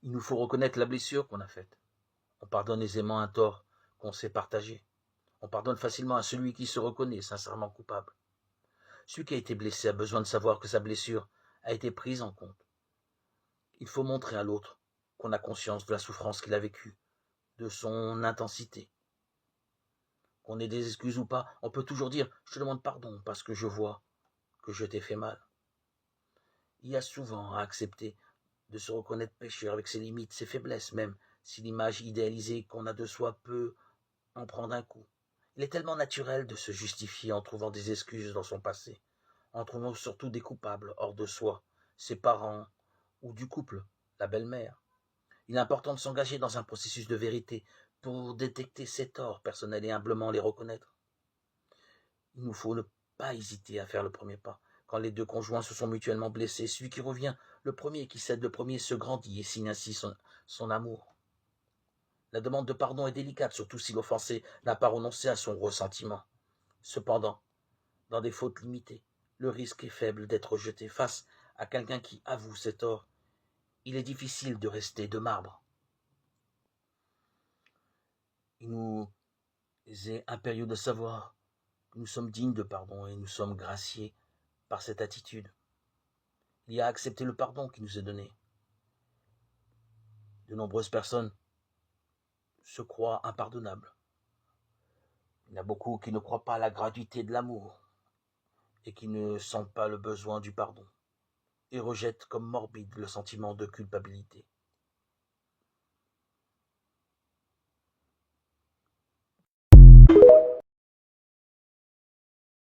Il nous faut reconnaître la blessure qu'on a faite. On pardonne aisément un tort qu'on sait partager. On pardonne facilement à celui qui se reconnaît sincèrement coupable. Celui qui a été blessé a besoin de savoir que sa blessure a été prise en compte. Il faut montrer à l'autre qu'on a conscience de la souffrance qu'il a vécue, de son intensité. Qu'on ait des excuses ou pas, on peut toujours dire « je te demande pardon parce que je vois que je t'ai fait mal ». Il y a souvent à accepter de se reconnaître pécheur avec ses limites, ses faiblesses même, si l'image idéalisée qu'on a de soi peut en prendre un coup. Il est tellement naturel de se justifier en trouvant des excuses dans son passé, en trouvant surtout des coupables hors de soi, ses parents ou du couple, la belle-mère. Il est important de s'engager dans un processus de vérité pour détecter ses torts personnels et humblement les reconnaître. Il nous faut ne pas hésiter à faire le premier pas. Quand les deux conjoints se sont mutuellement blessés, celui qui revient le premier, qui cède le premier, se grandit et signe ainsi son amour. La demande de pardon est délicate, surtout si l'offensé n'a pas renoncé à son ressentiment. Cependant, dans des fautes limitées, le risque est faible d'être rejeté face à quelqu'un qui avoue ses torts. Il est difficile de rester de marbre. Il nous est impérieux de savoir que nous sommes dignes de pardon et nous sommes graciés par cette attitude. Il y a accepté le pardon qui nous est donné. De nombreuses personnes se croient impardonnables. Il y en a beaucoup qui ne croient pas à la gratuité de l'amour et qui ne sentent pas le besoin du pardon et rejettent comme morbide le sentiment de culpabilité.